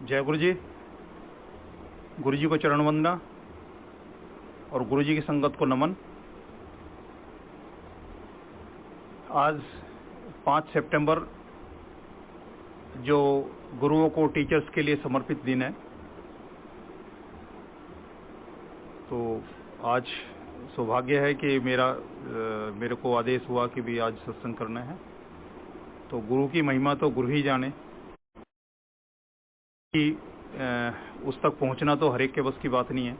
जय गुरु जी को चरण वंदना और गुरु जी की संगत को नमन। आज 5 सितंबर जो गुरुओं को टीचर्स के लिए समर्पित दिन है, तो आज सौभाग्य है कि मेरे को आदेश हुआ कि भी आज सत्संग करना है। तो गुरु की महिमा तो गुरु ही जाने, कि उस तक पहुंचना तो हर एक के बस की बात नहीं है,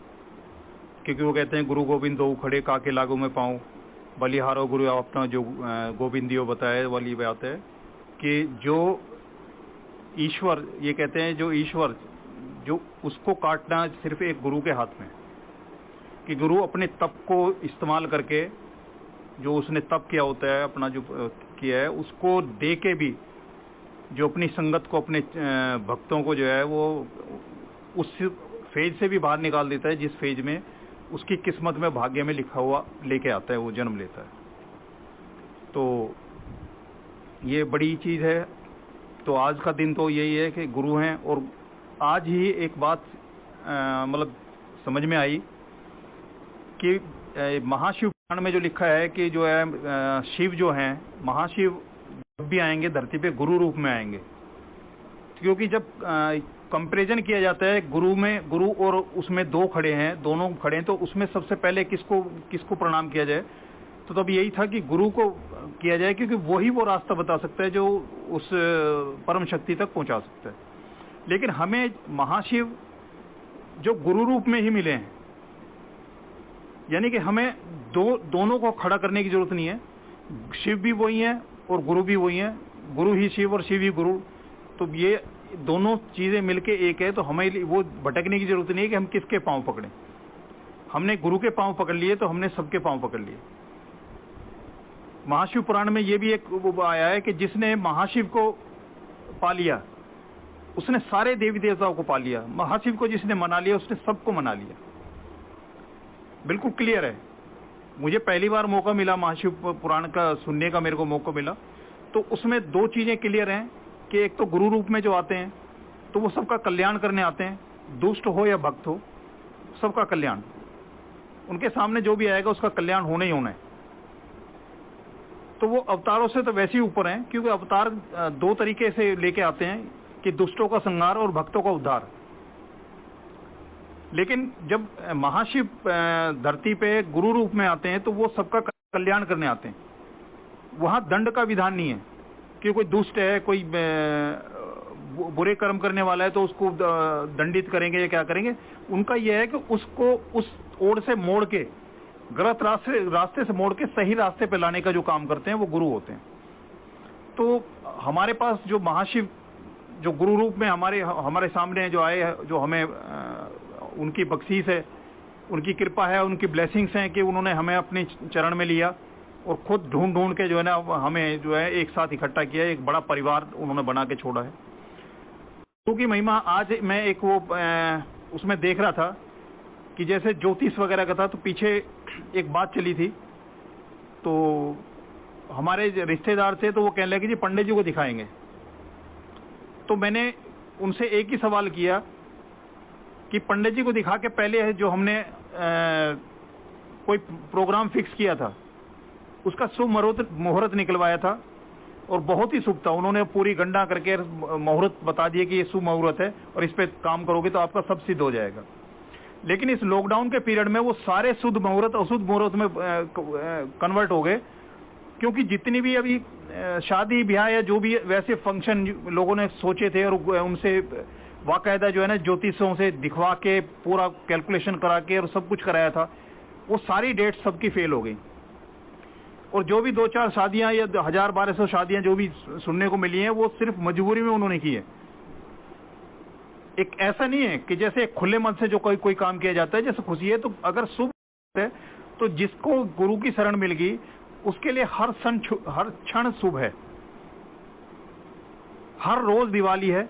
क्योंकि वो कहते हैं गुरु गोविंद दो खड़े काके लागू में पाऊं, बलिहारो गुरु अपना जो गोविंदियो बताया वाली बात है कि जो ईश्वर, ये कहते हैं जो ईश्वर जो उसको काटना सिर्फ एक गुरु के हाथ में, कि गुरु अपने तप को इस्तेमाल करके जो उसने तप किया होता है, अपना जो किया है उसको दे के भी जो अपनी संगत को, अपने भक्तों को जो है वो उस फेज से भी बाहर निकाल देता है जिस फेज में उसकी किस्मत में, भाग्य में लिखा हुआ लेके आता है, वो जन्म लेता है। तो ये बड़ी चीज है। तो आज का दिन तो यही है कि गुरु हैं। और आज ही एक बात मतलब समझ में आई कि महाशिव पुराण में जो लिखा है कि जो है शिव जो हैं, महाशिव जब भी आएंगे धरती पे गुरु रूप में आएंगे, क्योंकि जब कंपैरिजन किया जाता है गुरु और उसमें दोनों खड़े हैं, तो उसमें सबसे पहले किसको प्रणाम किया जाए, तो तब यही था कि गुरु को किया जाए, क्योंकि वही वो रास्ता बता सकता है जो उस परम शक्ति तक पहुंचा सकता है। लेकिन हमें महाशिव जो गुरु रूप में ही मिले हैं, यानी कि हमें दोनों को खड़ा करने की जरूरत नहीं है। शिव भी वही है और गुरु भी वही है, गुरु ही शिव और शिव ही गुरु। तो ये दोनों चीजें मिलके एक है, तो हमें वो भटकने की जरूरत नहीं है कि हम किसके पांव पकड़ें। हमने गुरु के पांव पकड़ लिए तो हमने सबके पांव पकड़ लिए। महाशिव पुराण में ये भी एक आया है कि जिसने महाशिव को पा लिया उसने सारे देवी देवताओं को पा लिया, महाशिव को जिसने मना लिया उसने सबको मना लिया। बिल्कुल क्लियर है। मुझे पहली बार मौका मिला महाशिव पुराण का सुनने का, मेरे को मौका मिला, तो उसमें दो चीजें क्लियर हैं कि एक तो गुरु रूप में जो आते हैं तो वो सबका कल्याण करने आते हैं, दुष्ट हो या भक्त हो सबका कल्याण, उनके सामने जो भी आएगा उसका कल्याण होना ही होना है। तो वो अवतारों से तो वैसे ही ऊपर हैं, क्योंकि अवतार दो तरीके से लेके आते हैं कि दुष्टों का संहार और भक्तों का उद्धार। लेकिन जब महाशिव धरती पे गुरु रूप में आते हैं तो वो सबका कल्याण करने आते हैं। वहां दंड का विधान नहीं है कि कोई दुष्ट है, कोई बुरे कर्म करने वाला है तो उसको दंडित करेंगे या क्या करेंगे। उनका यह है कि उसको उस ओर से मोड़ के, गलत रास्ते से मोड़ के सही रास्ते पे लाने का जो काम करते हैं वो गुरु होते हैं। तो हमारे पास जो महाशिव जो गुरु रूप में हमारे सामने जो आए हैं, जो हमें उनकी बख्शीश है, उनकी कृपा है, उनकी ब्लेसिंग्स हैं कि उन्होंने हमें अपने चरण में लिया और खुद ढूंढ के जो है ना हमें जो है एक साथ इकट्ठा किया, एक बड़ा परिवार उन्होंने बना के छोड़ा है। गुरु की महिमा आज मैं एक वो उसमें देख रहा था कि जैसे ज्योतिष वगैरह का था, तो पीछे एक बात चली थी, तो हमारे रिश्तेदार थे तो वो कहने लगे जी पंडित जी को दिखाएंगे। तो मैंने उनसे एक ही सवाल किया कि पंडित जी को दिखा के पहले जो हमने कोई प्रोग्राम फिक्स किया था उसका शुभ मुहूर्त निकलवाया था और बहुत ही शुभ था। उन्होंने पूरी गणना करके मुहूर्त बता दिए कि ये शुभ मुहूर्त है और इस पे काम करोगे तो आपका सब सिद्ध हो जाएगा। लेकिन इस लॉकडाउन के पीरियड में वो सारे शुद्ध मुहूर्त अशुद्ध मुहूर्त में कन्वर्ट हो गए, क्योंकि जितनी भी अभी शादी ब्याह या जो भी वैसे फंक्शन लोगों ने सोचे थे और उनसे बाकायदा जो है ना ज्योतिषों से दिखवा के पूरा कैलकुलेशन करा के और सब कुछ कराया था, वो सारी डेट सबकी फेल हो गई। और जो भी 2-4 शादियां या 1000-1200 शादियां जो भी सुनने को मिली हैं वो सिर्फ मजबूरी में उन्होंने की है। एक ऐसा नहीं है कि जैसे खुले मन से जो कोई काम किया जाता है, जैसे खुशी है तो अगर शुभ है तो जिसको गुरु की शरण मिल गई उसके लिए हर क्षण शुभ है, हर रोज दिवाली है।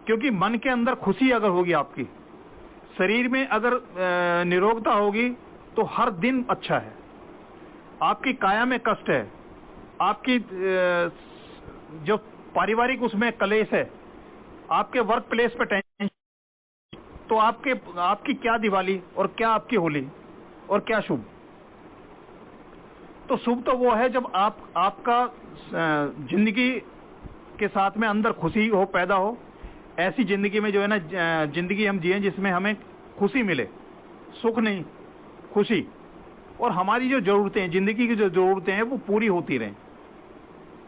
क्योंकि मन के अंदर खुशी अगर होगी, आपकी शरीर में अगर निरोगता होगी तो हर दिन अच्छा है। आपकी काया में कष्ट है, आपकी जो पारिवारिक उसमें कलेश है, आपके वर्क प्लेस पे टेंशन, तो आपकी क्या दिवाली और क्या आपकी होली और क्या शुभ? तो शुभ तो वो है जब आपका जिंदगी के साथ में अंदर खुशी हो, पैदा हो। ऐसी जिंदगी में जो है ना, जिंदगी हम जिए जिसमें हमें खुशी मिले, सुख नहीं, खुशी। और हमारी जो जरूरतें, जिंदगी की जो जरूरतें हैं वो पूरी होती रहें।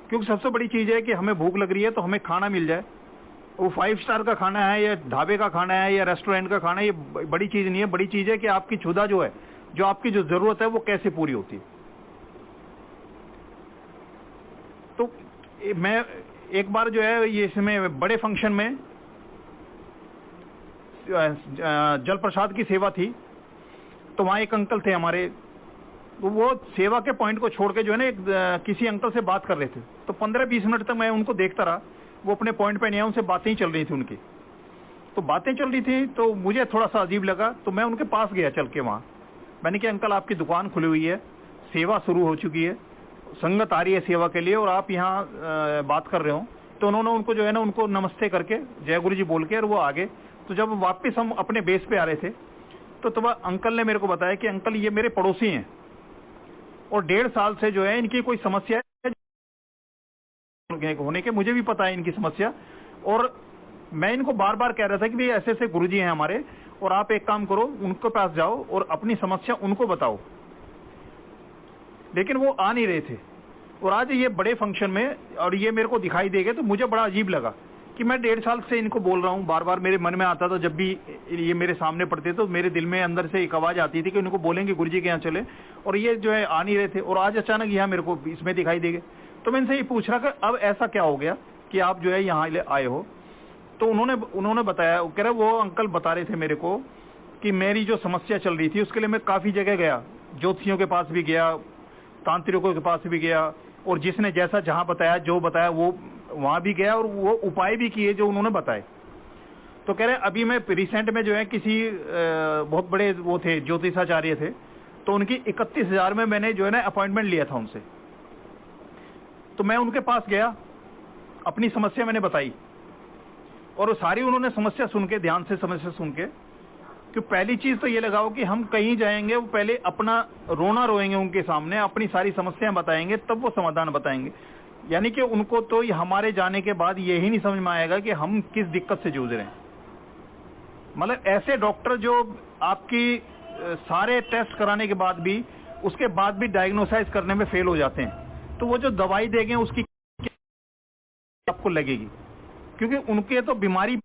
क्योंकि सबसे बड़ी चीज है कि हमें भूख लग रही है तो हमें खाना मिल जाए। वो 5 स्टार का खाना है या ढाबे का खाना है या रेस्टोरेंट का खाना है, ये बड़ी चीज नहीं है। बड़ी चीज है कि आपकी क्षुधा जो है, जो आपकी जो जरूरत है वो कैसे पूरी होती है। तो मैं एक बार जो है ये इसमें बड़े फंक्शन में जल प्रसाद की सेवा थी, तो वहां एक अंकल थे हमारे, तो वो सेवा के पॉइंट को छोड़ के जो है ना किसी अंकल से बात कर रहे थे। तो 15-20 मिनट तक मैं उनको देखता रहा, वो अपने पॉइंट पे नहीं आए, उनसे बातें ही चल रही थी उनकी। तो बातें चल रही थी तो मुझे थोड़ा सा अजीब लगा, तो मैं उनके पास गया चल के वहां। मैंने कहा अंकल आपकी दुकान खुली हुई है, सेवा शुरू हो चुकी है, संगत आ रही है सेवा के लिए और आप यहाँ बात कर रहे हो। तो उन्होंने उनको जो है ना उनको नमस्ते करके जय गुरु जी बोल के और वो आगे। तो जब वापस हम अपने बेस पे आ रहे थे तो तब अंकल ने मेरे को बताया कि अंकल ये मेरे पड़ोसी हैं और 1.5 साल से जो है इनकी कोई समस्या है होने के, मुझे भी पता है इनकी समस्या। और मैं इनको बार बार कह रहा था कि भाई ऐसे ऐसे गुरुजी हैं हमारे, और आप एक काम करो उनके पास जाओ और अपनी समस्या उनको बताओ। लेकिन वो आ नहीं रहे थे। और आज ये बड़े फंक्शन में और ये मेरे को दिखाई दे गए, तो मुझे बड़ा अजीब लगा कि मैं 1.5 साल से इनको बोल रहा हूँ। बार बार मेरे मन में आता था, जब भी ये मेरे सामने पड़ते तो मेरे दिल में अंदर से एक आवाज आती थी कि उनको बोलेंगे गुरुजी के यहाँ चले, और ये जो है आ नहीं रहे थे। और आज अचानक यहाँ मेरे को इसमें दिखाई दे गए। तो मैं इनसे ये पूछ रहा कि अब ऐसा क्या हो गया कि आप जो है यहाँ आए हो? तो उन्होंने बताया, कह रहे वो अंकल बता रहे थे मेरे को कि मेरी जो समस्या चल रही थी उसके लिए मैं काफी जगह गया, ज्योतिषियों के पास भी गया, तांत्रिकों के पास भी गया, और जिसने जैसा जहां बताया जो बताया वो वहां भी गया, और वो उपाय भी किए जो उन्होंने बताए। तो कह रहे अभी मैं रिसेंट में जो है किसी बहुत बड़े वो थे ज्योतिषाचार्य थे, तो उनकी 31,000 में मैंने जो है ना अपॉइंटमेंट लिया था उनसे। तो मैं उनके पास गया, अपनी समस्या मैंने बताई, और सारी उन्होंने समस्या सुन के, ध्यान से समस्या सुन के, कि पहली चीज तो ये लगाओ कि हम कहीं जाएंगे वो पहले अपना रोना रोएंगे उनके सामने, अपनी सारी समस्याएं बताएंगे, तब वो समाधान बताएंगे। यानी कि उनको तो हमारे जाने के बाद यही नहीं समझ में आएगा कि हम किस दिक्कत से जूझ रहे हैं। मतलब ऐसे डॉक्टर जो आपकी सारे टेस्ट कराने के बाद भी, उसके बाद भी डायग्नोसाइज करने में फेल हो जाते हैं, तो वो जो दवाई देंगे उसकी आपको लगेगी, क्योंकि उनके तो बीमारी।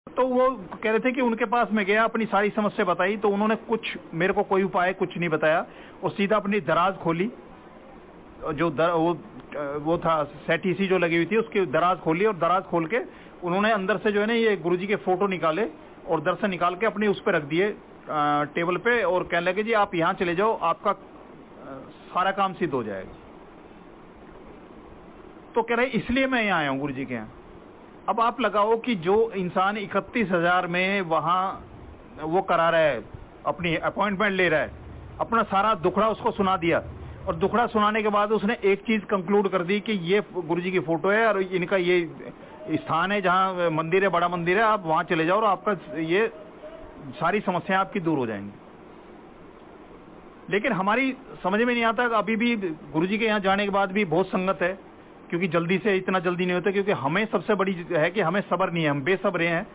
तो वो कह रहे थे कि उनके पास मैं गया, अपनी सारी समस्या बताई, तो उन्होंने कुछ मेरे को कोई उपाय कुछ नहीं बताया, और सीधा अपनी दराज खोली, जो वो था सेटी सी जो लगी हुई थी, उसकी दराज खोली, और दराज खोल के उन्होंने अंदर से जो है ना ये गुरुजी के फोटो निकाले और दर्शन निकाल के अपने उस पर रख दिए टेबल पे, और कहने लगे जी आप यहाँ चले जाओ, आपका सारा काम सिद्ध हो जाएगा। तो कह रहे इसलिए मैं यहाँ आया हूँ गुरुजी के यहाँ। अब आप लगाओ कि जो इंसान 31,000 में वहां वो करा रहा है, अपनी अपॉइंटमेंट ले रहा है, अपना सारा दुखड़ा उसको सुना दिया, और दुखड़ा सुनाने के बाद उसने एक चीज कंक्लूड कर दी कि ये गुरुजी की फोटो है और इनका ये स्थान है जहां मंदिर है, बड़ा मंदिर है, आप वहां चले जाओ और आपका ये सारी समस्याएं आपकी दूर हो जाएंगी। लेकिन हमारी समझ में नहीं आता, अभी भी गुरुजी के यहाँ जाने के बाद भी बहुत संगत है, क्योंकि जल्दी से इतना जल्दी नहीं होता, क्योंकि हमें सबसे बड़ी है कि हमें सब्र नहीं है, हम बेसब्रे हैं,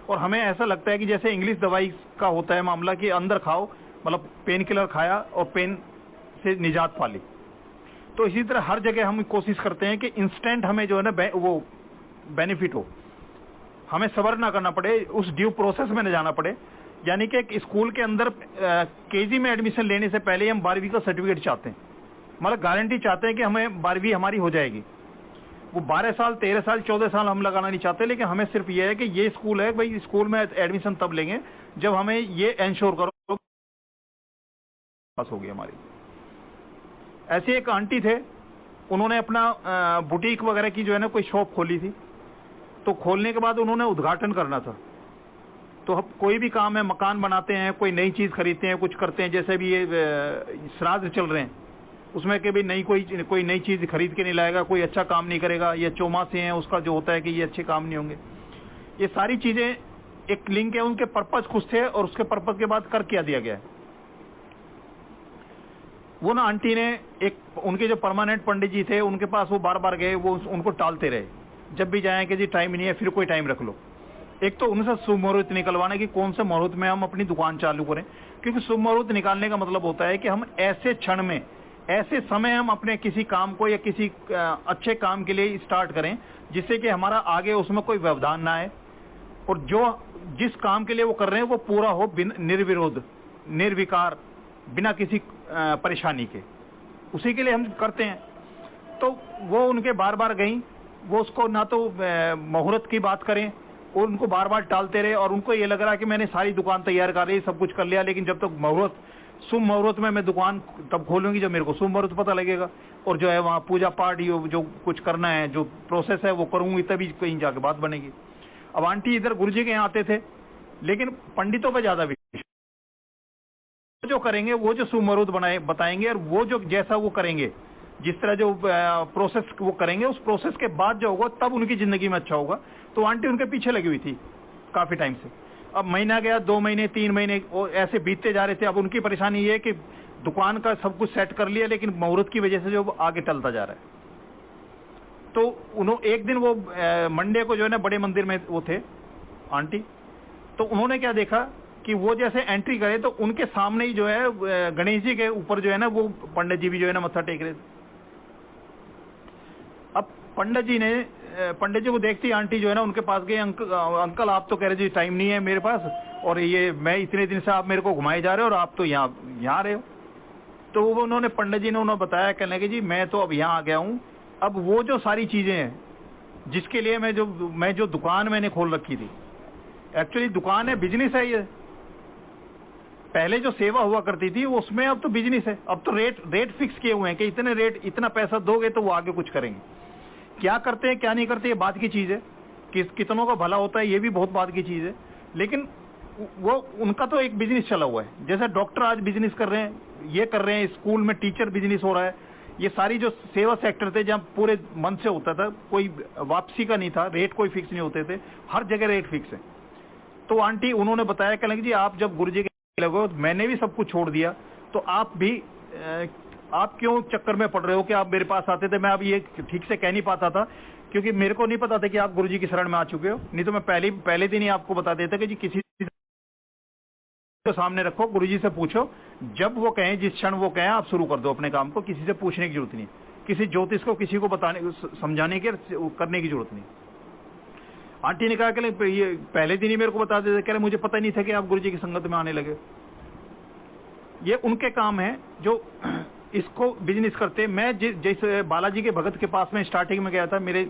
और हमें ऐसा लगता है कि जैसे इंग्लिश दवाई का होता है मामला कि अंदर खाओ, मतलब पेन किलर खाया और पेन से निजात पा ली। तो इसी तरह हर जगह हम कोशिश करते हैं कि इंस्टेंट हमें जो है ना वो बेनिफिट हो, हमें सब्र ना करना पड़े, उस ड्यू प्रोसेस में न जाना पड़े। यानी कि एक स्कूल के अंदर केजी में एडमिशन लेने से पहले हम 12वीं का सर्टिफिकेट चाहते हैं, मतलब गारंटी चाहते हैं कि हमें 12वीं हमारी हो जाएगी। वो 12 साल, 13 साल, 14 साल हम लगाना नहीं चाहते, लेकिन हमें सिर्फ ये है कि ये स्कूल है, भाई स्कूल में एडमिशन तब लेंगे जब हमें ये एंश्योर करो पास होगी हमारी। ऐसे एक आंटी थे, उन्होंने अपना बुटीक वगैरह की जो है ना कोई शॉप खोली थी, तो खोलने के बाद उन्होंने उद्घाटन करना था। तो हम कोई भी काम है, मकान बनाते हैं, कोई नई चीज खरीदते हैं, कुछ करते हैं, जैसे भी ये श्राद्ध चल रहे हैं, उसमें कि भी नई कोई नई चीज खरीद के नहीं लाएगा, कोई अच्छा काम नहीं करेगा, ये चौमासे हैं उसका जो होता है कि ये अच्छे काम नहीं होंगे। ये सारी चीजें एक लिंक है, उनके पर्पज कुछ थे और उसके पर्पज के बाद कर क्या दिया गया है। वो ना आंटी ने उनके जो परमानेंट पंडित जी थे उनके पास वो बार बार गए, वो उनको टालते रहे, जब भी जाए कि जी टाइम नहीं है, फिर कोई टाइम रख लो। एक तो उनसे शुभ मुहूर्त निकलवाना कि कौन से मुहूर्त में हम अपनी दुकान चालू करें, क्योंकि शुभ मुहूर्त निकालने का मतलब होता है कि हम ऐसे क्षण में, ऐसे समय हम अपने किसी काम को या किसी अच्छे काम के लिए स्टार्ट करें जिससे कि हमारा आगे उसमें कोई व्यवधान ना आए और जो जिस काम के लिए वो कर रहे हैं वो पूरा हो निर्विरोध, निर्विकार, बिना किसी परेशानी के, उसी के लिए हम करते हैं। तो वो उनके बार बार गई, वो उसको ना तो मुहूर्त की बात करें और उनको बार बार टालते रहे और उनको ये लग रहा कि मैंने सारी दुकान तैयार कर ली, सब कुछ कर लिया, लेकिन जब तक मुहूर्त, शुभ मुहूर्त में मैं दुकान तब खोलूंगी जब मेरे को शुभ मुहूर्त पता लगेगा, और जो है वहाँ पूजा पाठ जो कुछ करना है, जो प्रोसेस है वो करूंगी, तभी कहीं जाके बात बनेगी। अब आंटी इधर गुरुजी के यहाँ आते थे, लेकिन पंडितों पर ज्यादा विश्वास, जो करेंगे वो जो शुभ मुहूर्त बताएंगे और वो जो जैसा वो करेंगे, जिस तरह जो प्रोसेस वो करेंगे, उस प्रोसेस के बाद जो होगा तब उनकी जिंदगी में अच्छा होगा। तो आंटी उनके पीछे लगी हुई थी काफी टाइम से। अब महीना गया, 2 महीने, 3 महीने ऐसे बीतते जा रहे थे। अब उनकी परेशानी ये है कि दुकान का सब कुछ सेट कर लिया, लेकिन मुहूर्त की वजह से जो आगे टलता जा रहा है। तो उन्होंने एक दिन वो मंडे को जो है ना बड़े मंदिर में वो थे आंटी, तो उन्होंने क्या देखा कि वो जैसे एंट्री करे तो उनके सामने ही जो है गणेश जी के ऊपर जो है ना वो पंडित जी भी जो है ना मत्था टेक रहे थे। अब पंडित जी को देखती आंटी जो है ना उनके पास गए, अंकल आप तो कह रहे जी टाइम नहीं है मेरे पास, और ये मैं इतने दिन से आप मेरे को घुमाए जा रहे हो और आप तो यहाँ रहे हो। तो वो उन्होंने पंडित जी ने उन्होंने बताया, कहने लगे जी मैं तो अब यहाँ आ गया हूँ, अब वो जो सारी चीजें हैं जिसके लिए मैं जो दुकान मैंने खोल रखी थी, एक्चुअली दुकान है, बिजनेस है ये, पहले जो सेवा हुआ करती थी उसमें अब तो बिजनेस है, अब तो रेट फिक्स किए हुए हैं कि इतने रेट, इतना पैसा दोगे तो वो आगे कुछ करेंगे। क्या करते हैं क्या नहीं करते ये बात की चीज है, कितनों का भला होता है ये भी बहुत बात की चीज है, लेकिन वो उनका तो एक बिजनेस चला हुआ है। जैसे डॉक्टर आज बिजनेस कर रहे हैं, ये कर रहे हैं, स्कूल में टीचर बिजनेस हो रहा है, ये सारी जो सेवा सेक्टर थे जहाँ पूरे मन से होता था, कोई वापसी का नहीं था, रेट कोई फिक्स नहीं होते थे, हर जगह रेट फिक्स है। तो आंटी उन्होंने बताया, कहने लगी जी आप जब गुरुजी के लगो, मैंने भी सब कुछ छोड़ दिया, तो आप भी आप क्यों चक्कर में पड़ रहे हो कि आप मेरे पास आते थे। मैं अब ये ठीक से कह नहीं पाता था क्योंकि मेरे को नहीं पता था कि आप गुरुजी की शरण में आ चुके हो, नहीं तो मैं पहले दिन ही आपको बता देता कि जी किसी को सामने रखो, गुरुजी से पूछो, जब वो कहें, जिस क्षण वो कहें आप शुरू कर दो अपने काम को, किसी से पूछने की जरूरत नहीं, किसी ज्योतिष को किसी को बताने समझाने के करने की जरूरत नहीं। आंटी ने कहा कि ये पहले दिन ही मेरे को बता देते, कह रहे मुझे पता ही नहीं था कि आप गुरुजी की संगत में आने लगे। ये उनके काम है जो इसको बिजनेस करते। मैं जैसे बालाजी के भगत के पास में स्टार्टिंग में गया था, मेरे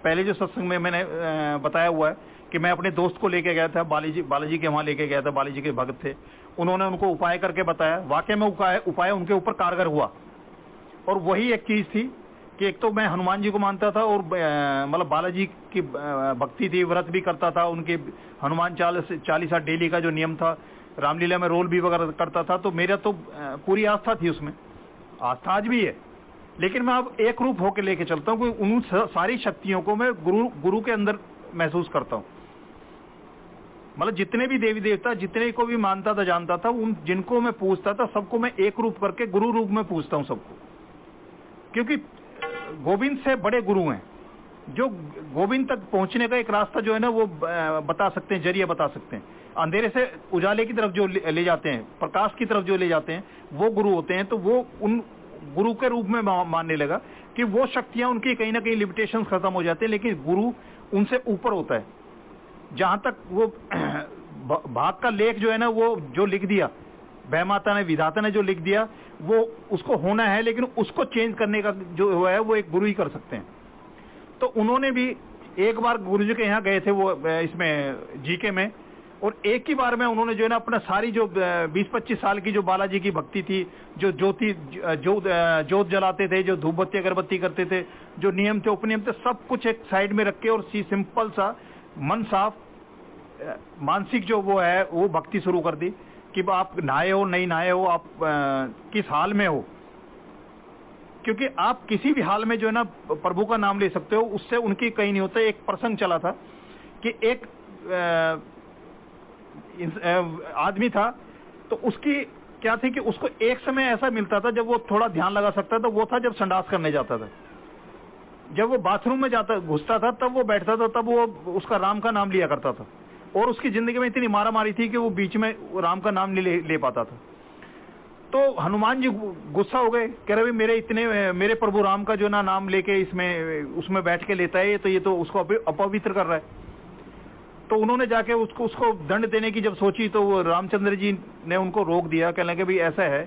पहले जो सत्संग में मैंने बताया हुआ है कि मैं अपने दोस्त को लेके गया था, बालाजी के वहां लेके गया था, बालाजी के भगत थे, उन्होंने उनको उपाय करके बताया, वाकई में उपाय उनके ऊपर कारगर हुआ। और वही एक चीज थी कि एक तो मैं हनुमान जी को मानता था और मतलब बालाजी की भक्ति थी, व्रत भी करता था, उनके हनुमान चालीसा डेली का जो नियम था, रामलीला में रोल भी वगैरह करता था, तो मेरा तो पूरी आस्था थी उसमें, आस्था आज भी है। लेकिन मैं अब एक रूप होकर लेके चलता हूँ, उन सारी शक्तियों को मैं गुरु के अंदर महसूस करता हूँ। मतलब जितने भी देवी देवता, जितने को भी मानता था, जानता था, उन जिनको मैं पूछता था सबको मैं एक रूप करके गुरु रूप में पूछता हूँ सबको, क्योंकि गोविंद से बड़े गुरु हैं जो गोविंद तक पहुंचने का एक रास्ता जो है ना वो बता सकते हैं, जरिया बता सकते हैं। अंधेरे से उजाले की तरफ जो ले जाते हैं, प्रकाश की तरफ जो ले जाते हैं, वो गुरु होते हैं। तो वो उन गुरु के रूप में मानने लगा कि वो शक्तियां उनकी कहीं ना कहीं लिमिटेशन खत्म हो जाते हैं, लेकिन गुरु उनसे ऊपर होता है। जहां तक वो भाग का लेख जो है ना, वो जो लिख दिया भयमाता ने, विधाता ने जो लिख दिया, वो उसको होना है, लेकिन उसको चेंज करने का जो है वो एक गुरु ही कर सकते हैं। तो उन्होंने भी एक बार गुरुजी के यहाँ गए थे, वो इसमें जीके में, और एक ही बार में उन्होंने जो है ना अपना सारी जो 20-25 साल की जो बालाजी की भक्ति थी, जो जोत जलाते थे, जो धूपबत्ती अगरबत्ती करते थे, जो नियम थे उपनियम थे, सब कुछ एक साइड में रख के और सिंपल सा मन साफ मानसिक जो वो है वो भक्ति शुरू कर दी कि आप नहाए हो नहीं नहाए हो, आप किस हाल में हो, क्योंकि आप किसी भी हाल में जो है ना प्रभु का नाम ले सकते हो, उससे उनकी कहीं नहीं होता। एक प्रसंग चला था कि एक आदमी था, तो उसकी क्या थी कि उसको एक समय ऐसा मिलता था जब वो थोड़ा ध्यान लगा सकता था, वो था जब संडास करने जाता था। जब वो बाथरूम में जाता घुसता था तब वो बैठता था, तब वो उसका राम का नाम लिया करता था। और उसकी जिंदगी में इतनी मारा मारी थी कि वो बीच में राम का नाम नहीं ले पाता था। तो हनुमान जी गुस्सा हो गए, कह रहे भाई मेरे प्रभु राम का जो ना नाम लेके इसमें उसमें बैठ के लेता है, तो ये तो उसको अपवित्र कर रहा है। तो उन्होंने जाके उसको दंड देने की जब सोची, तो वो रामचंद्र जी ने उनको रोक दिया, कहने लगे भाई ऐसा है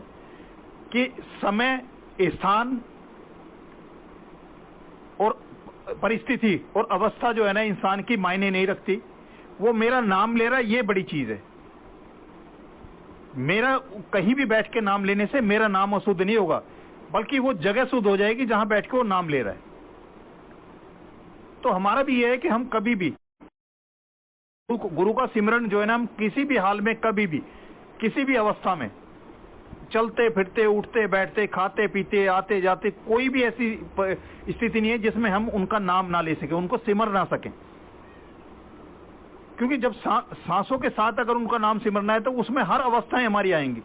कि समय, स्थान और परिस्थिति और अवस्था जो है ना इंसान की मायने नहीं रखती। वो मेरा नाम ले रहा है, ये बड़ी चीज है। मेरा कहीं भी बैठ के नाम लेने से मेरा नाम अशुद्ध नहीं होगा, बल्कि वो जगह शुद्ध हो जाएगी जहां बैठ के वो नाम ले रहा है। तो हमारा भी ये है कि हम कभी भी गुरु का सिमरन जो है ना, हम किसी भी हाल में, कभी भी, किसी भी अवस्था में, चलते फिरते, उठते बैठते, खाते पीते, आते जाते, कोई भी ऐसी स्थिति नहीं है जिसमें हम उनका नाम ना ले सके, उनको सिमर ना सकें। क्योंकि जब सांसों के साथ अगर उनका नाम सिमरना है तो उसमें हर अवस्थाएं हमारी आएंगी।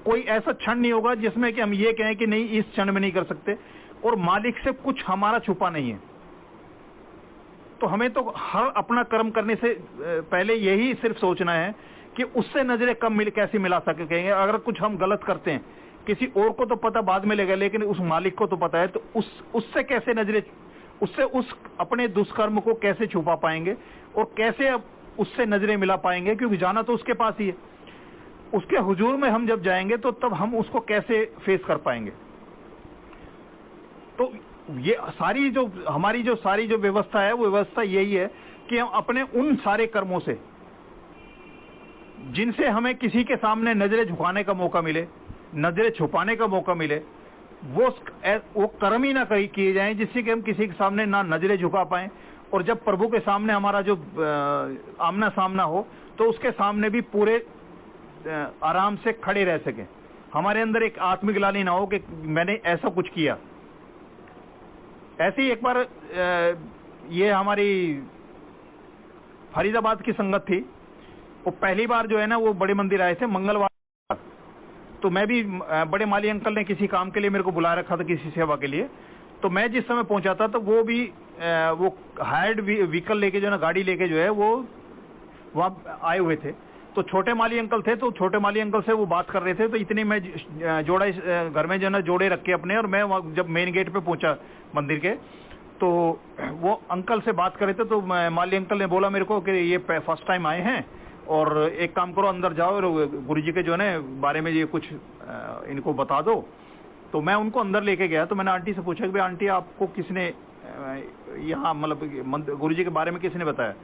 कोई ऐसा क्षण नहीं होगा जिसमें कि हम ये कहें कि नहीं, इस क्षण में नहीं कर सकते। और मालिक से कुछ हमारा छुपा नहीं है। तो हमें तो हर अपना कर्म करने से पहले यही सिर्फ सोचना है कि उससे नजरें कम कैसे मिला सकेंगे। अगर कुछ हम गलत करते हैं, किसी और को तो पता बाद में लगेगा, लेकिन उस मालिक को तो पता है, तो उससे कैसे नजरें, उससे उस अपने दुष्कर्म को कैसे छुपा पाएंगे और कैसे अब उससे नजरें मिला पाएंगे, क्योंकि जाना तो उसके पास ही है। उसके हुजूर में हम जब जाएंगे तो तब हम उसको कैसे फेस कर पाएंगे। तो ये सारी जो हमारी जो सारी जो व्यवस्था है, वो व्यवस्था यही है कि हम अपने उन सारे कर्मों से जिनसे हमें किसी के सामने नजरें झुकाने का मौका मिले, नजरें छुपाने का मौका मिले, वो कर्म ही ना किए जाएं जिससे कि हम किसी के सामने ना नजरें झुका पाएं। और जब प्रभु के सामने हमारा जो आमना सामना हो, तो उसके सामने भी पूरे आराम से खड़े रह सकें। हमारे अंदर एक आत्मग्लानि ना हो कि मैंने ऐसा कुछ किया। ऐसी एक बार ये हमारी फरीदाबाद की संगत थी। वो पहली बार जो है ना, वो बड़े मंदिर आए थे मंगलवार। तो मैं भी, बड़े माली अंकल ने किसी काम के लिए मेरे को बुला रखा था, किसी सेवा के लिए। तो मैं जिस समय पहुंचा था, तो वो भी वो हायर्ड व्हीकल लेके जो है ना, गाड़ी लेके जो है वो वहां आए हुए थे। तो छोटे माली अंकल थे, तो छोटे माली अंकल से वो बात कर रहे थे। तो इतने में जोड़ा घर में जो है ना जोड़े रखे अपने, और मैं जब मेन गेट पे पहुंचा मंदिर के, तो वो अंकल से बात कर रहे थे। तो माली अंकल ने बोला मेरे को कि ये फर्स्ट टाइम आए हैं, और एक काम करो, अंदर जाओ और गुरुजी के जो है ना बारे में ये कुछ इनको बता दो। तो मैं उनको अंदर लेके गया। तो मैंने आंटी से पूछा कि भाई आंटी, आपको किसने यहाँ मतलब गुरुजी के बारे में किसने बताया?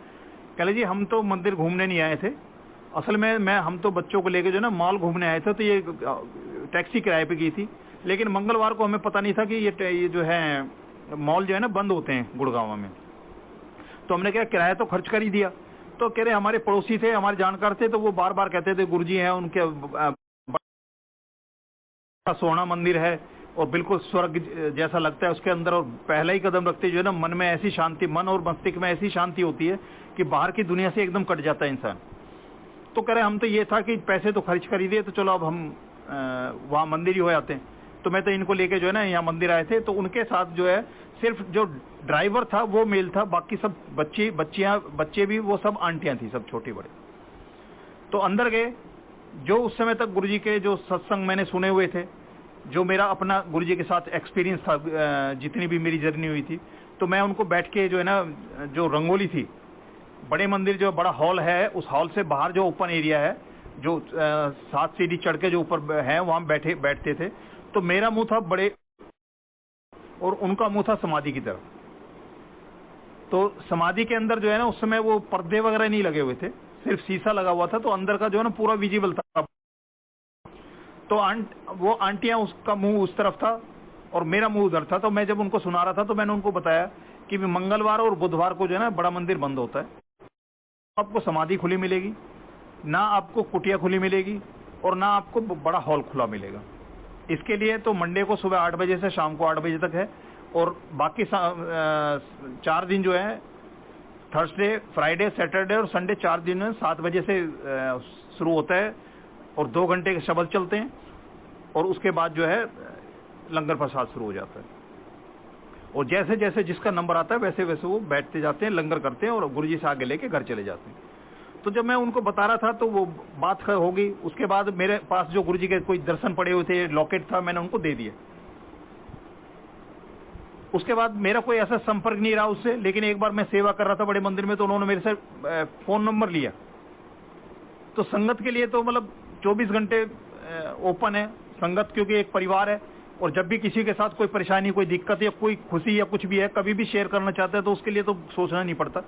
कह लीजिए हम तो मंदिर घूमने नहीं आए थे, असल में हम तो बच्चों को लेके जो है ना मॉल घूमने आए थे। तो ये टैक्सी किराए पे की थी, लेकिन मंगलवार को हमें पता नहीं था कि ये जो है मॉल जो है ना बंद होते हैं गुड़गांव में। तो हमने क्या किराया तो खर्च कर ही दिया। तो कह रहे हमारे पड़ोसी थे, हमारे जानकार थे, तो वो बार बार कहते थे गुरुजी हैं, उनके सोना मंदिर है और बिल्कुल स्वर्ग जैसा लगता है उसके अंदर। और पहला ही कदम रखते जो है ना, मन में ऐसी शांति, मन और मस्तिष्क में ऐसी शांति होती है कि बाहर की दुनिया से एकदम कट जाता है इंसान। तो कह रहे हम तो ये था कि पैसे तो खर्च कर ही दिए, तो चलो अब हम वहाँ मंदिर ही हो जाते हैं। तो मैं तो इनको लेके जो है ना यहाँ मंदिर आए थे। तो उनके साथ जो है सिर्फ जो ड्राइवर था वो मेल था, बाकी सब बच्चे भी, वो सब आंटियां थी, सब छोटी बड़े। तो अंदर गए। जो उस समय तक गुरुजी के जो सत्संग मैंने सुने हुए थे, जो मेरा अपना गुरुजी के साथ एक्सपीरियंस था, जितनी भी मेरी जर्नी हुई थी, तो मैं उनको बैठ के जो है ना, जो रंगोली थी, बड़े मंदिर जो बड़ा हॉल है, उस हॉल से बाहर जो ओपन एरिया है, जो 7 सीढ़ी चढ़ के जो ऊपर है, वहां बैठते थे। तो मेरा मुंह था बड़े और उनका मुंह था समाधि की तरफ। तो समाधि के अंदर जो है ना, उस समय वो पर्दे वगैरह नहीं लगे हुए थे, सिर्फ शीशा लगा हुआ था। तो अंदर का जो है ना पूरा विजिबल था। तो वो आंटियां, उसका मुंह उस तरफ था और मेरा मुंह उधर था। तो मैं जब उनको सुना रहा था, तो मैंने उनको बताया कि मंगलवार और बुधवार को जो है ना बड़ा मंदिर बंद होता है। आपको समाधि खुली मिलेगी, ना आपको कुटिया खुली मिलेगी, और ना आपको बड़ा हॉल खुला मिलेगा। इसके लिए तो मंडे को सुबह 8 बजे से शाम को 8 बजे तक है, और बाकी 4 दिन जो है थर्सडे, फ्राइडे, सैटरडे और संडे 4 दिन में 7 बजे से शुरू होता है और 2 घंटे के शब्द चलते हैं, और उसके बाद जो है लंगर प्रसाद शुरू हो जाता है। और जैसे जैसे जिसका नंबर आता है वैसे वैसे वो बैठते जाते हैं, लंगर करते हैं और गुरुजी से आगे लेके घर चले जाते हैं। तो जब मैं उनको बता रहा था तो वो बात हो गई। उसके बाद मेरे पास जो गुरुजी के कोई दर्शन पड़े हुए थे, लॉकेट था, मैंने उनको दे दिया। उसके बाद मेरा कोई ऐसा संपर्क नहीं रहा उससे, लेकिन एक बार मैं सेवा कर रहा था बड़े मंदिर में, तो उन्होंने मेरे से फोन नंबर लिया। तो संगत के लिए तो मतलब 24 घंटे ओपन है संगत, क्योंकि एक परिवार है, और जब भी किसी के साथ कोई परेशानी, कोई दिक्कत या कोई खुशी या कुछ भी है, कभी भी शेयर करना चाहते हैं तो उसके लिए तो सोचना नहीं पड़ता।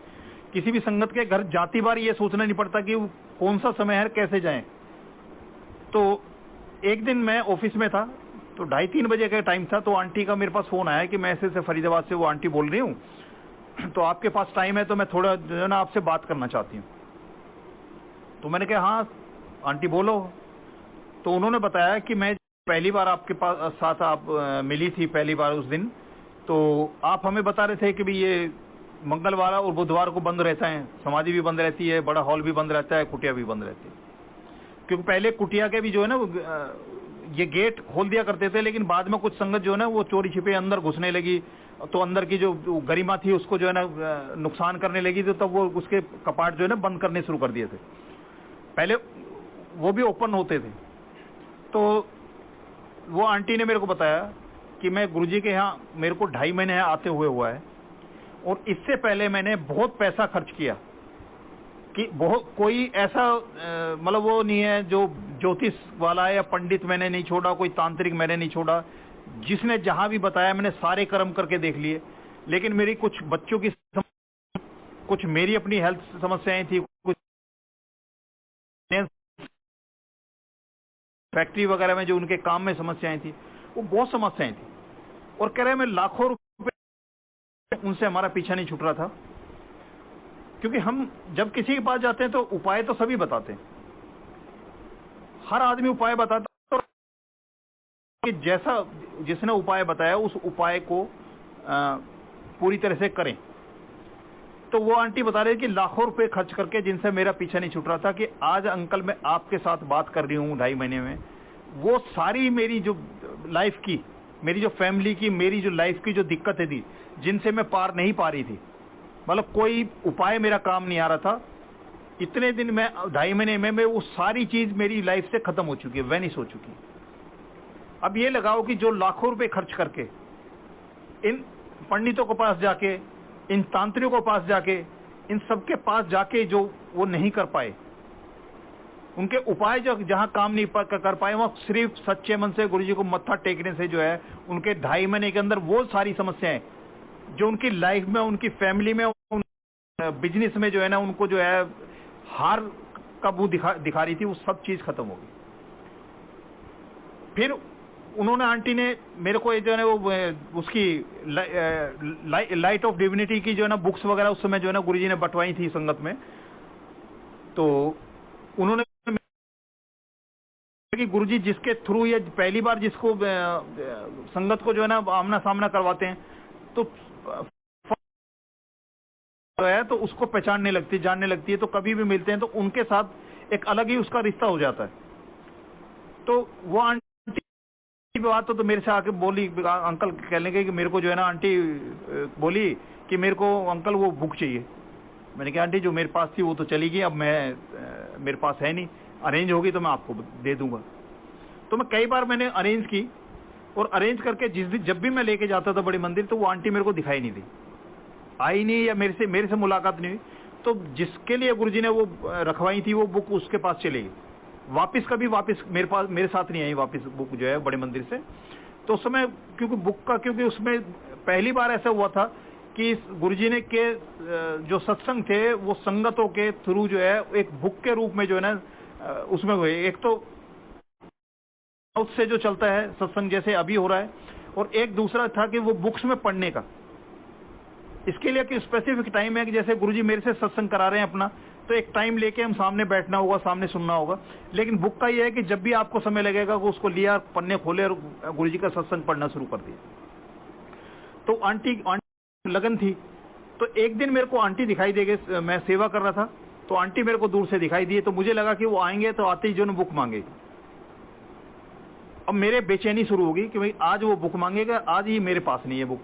किसी भी संगत के घर जाती बार ये सोचना नहीं पड़ता कि कौन सा समय है, कैसे जाएं। तो एक दिन मैं ऑफिस में था, तो 2:30-3 बजे का टाइम था, तो आंटी का मेरे पास फोन आया कि मैं ऐसे फरीदाबाद से वो आंटी बोल रही हूँ, तो आपके पास टाइम है तो मैं थोड़ा जो है ना आपसे बात करना चाहती हूँ। तो मैंने कहा हाँ आंटी बोलो। तो उन्होंने बताया कि मैं पहली बार आपके पास साथ आप मिली थी पहली बार उस दिन, तो आप हमें बता रहे थे कि भाई ये मंगलवार और बुधवार को बंद रहता है, समाधि भी बंद रहती है, बड़ा हॉल भी बंद रहता है, कुटिया भी बंद रहती है। क्योंकि पहले कुटिया के भी जो है ना ये गेट खोल दिया करते थे, लेकिन बाद में कुछ संगत जो है ना वो चोरी छिपे अंदर घुसने लगी, तो अंदर की जो गरिमा थी उसको जो है ना नुकसान करने लगी, तो तब वो उसके कपाट जो है ना बंद करने शुरू कर दिए थे। पहले वो भी ओपन होते थे। तो वो आंटी ने मेरे को बताया कि मैं गुरुजी के यहाँ मेरे को 2.5 महीने आते हुए हुआ है, और इससे पहले मैंने बहुत पैसा खर्च किया कि बहुत कोई ऐसा मतलब वो नहीं है जो ज्योतिष वाला है या पंडित मैंने नहीं छोड़ा, कोई तांत्रिक मैंने नहीं छोड़ा। जिसने जहां भी बताया मैंने सारे कर्म करके देख लिए, लेकिन मेरी कुछ बच्चों की कुछ मेरी अपनी हेल्थ समस्याएं थी, कुछ फैक्ट्री वगैरह में जो उनके काम में समस्याएं थी, वो बहुत समस्याएं थी। और कह रहे मैं लाखों रुपए उनसे हमारा पीछा नहीं छूट रहा था, क्योंकि हम जब किसी के पास जाते हैं तो उपाय तो सभी बताते हैं, हर आदमी उपाय बताता है, कि जैसा जिसने उपाय बताया उस उपाय को पूरी तरह से करें। तो वो आंटी बता रही है कि लाखों रुपए खर्च करके जिनसे मेरा पीछा नहीं छूट रहा था, कि आज अंकल मैं आपके साथ बात कर रही हूँ 2.5 महीने में, वो सारी मेरी जो लाइफ की, मेरी जो फैमिली की, मेरी जो लाइफ की जो दिक्कतें थी, जिनसे मैं पार नहीं पा रही थी, मतलब कोई उपाय मेरा काम नहीं आ रहा था, इतने दिन में 2.5 महीने में वो सारी चीज मेरी लाइफ से खत्म हो चुकी है, वैनिश हो चुकी है। अब ये लगाओ कि जो लाखों रुपए खर्च करके इन पंडितों के पास जाके, इन तांत्रिकों के पास जाके, इन सबके पास जाके जो वो नहीं कर पाए, उनके उपाय जो जहां काम नहीं कर पाए, वहां सिर्फ सच्चे मन से गुरुजी को मत्था टेकने से जो है उनके 2.5 महीने के अंदर वो सारी समस्याएं जो उनकी लाइफ में, उनकी फैमिली में, बिजनेस में जो है ना उनको जो है हार का मुंह दिखा रही थी, वो सब चीज खत्म हो गई। फिर उन्होंने आंटी ने मेरे को जो है ना वो उसकी लाइट ऑफ डिविनिटी की जो है ना बुक्स वगैरह उस समय जो है ना गुरुजी ने बंटवाई थी संगत में। तो उन्होंने कि गुरुजी जिसके थ्रू या पहली बार जिसको संगत को जो है ना आमना सामना करवाते हैं तो है, तो उसको पहचानने लगती है, जानने लगती है, तो कभी भी मिलते हैं तो उनके साथ एक अलग ही उसका रिश्ता हो जाता है। तो वो आंटी बात तो मेरे से आके बोली, अंकल कहने के कि मेरे को जो है ना आंटी बोली कि मेरे को अंकल वो बुक चाहिए। मैंने कहा आंटी जो मेरे पास थी वो तो चली गई, अब मैं मेरे पास है नहीं, अरेंज होगी तो मैं आपको दे दूंगा। तो मैं कई बार मैंने अरेंज की, और अरेंज करके जिस दिन जब भी मैं लेके जाता था बड़े मंदिर, तो वो आंटी मेरे को दिखाई नहीं दी, आई नहीं, या मेरे से मुलाकात नहीं हुई। तो जिसके लिए गुरुजी ने वो रखवाई थी वो बुक उसके पास चली गई, वापस कभी वापस मेरे साथ नहीं आई वापस बुक जो है बड़े मंदिर से। तो उस समय क्योंकि बुक का, क्योंकि उसमें पहली बार ऐसा हुआ था कि गुरुजी ने के जो सत्संग थे वो संगतों के थ्रू जो है एक बुक के रूप में जो है ना उसमें हुए। एक तो उससे जो चलता है सत्संग जैसे अभी हो रहा है, और एक दूसरा था कि वो बुक्स में पढ़ने का। इसके लिए कि स्पेसिफिक टाइम है कि जैसे गुरुजी मेरे से सत्संग करा रहे हैं अपना, तो एक टाइम लेके हम सामने बैठना होगा, सामने सुनना होगा। लेकिन बुक का ये है कि जब भी आपको समय लगेगा वो उसको लिया, पन्ने खोले और गुरुजी का सत्संग पढ़ना शुरू कर दिया। तो आंटी लगन थी, तो एक दिन मेरे को आंटी दिखाई दे गई, मैं सेवा कर रहा था तो आंटी मेरे को दूर से दिखाई दी, तो मुझे लगा कि वो आएंगे तो आते ही जो है बुक मांगेगी। अब मेरे बेचैनी शुरू होगी कि भाई आज वो बुक मांगेगा, आज ही मेरे पास नहीं है बुक।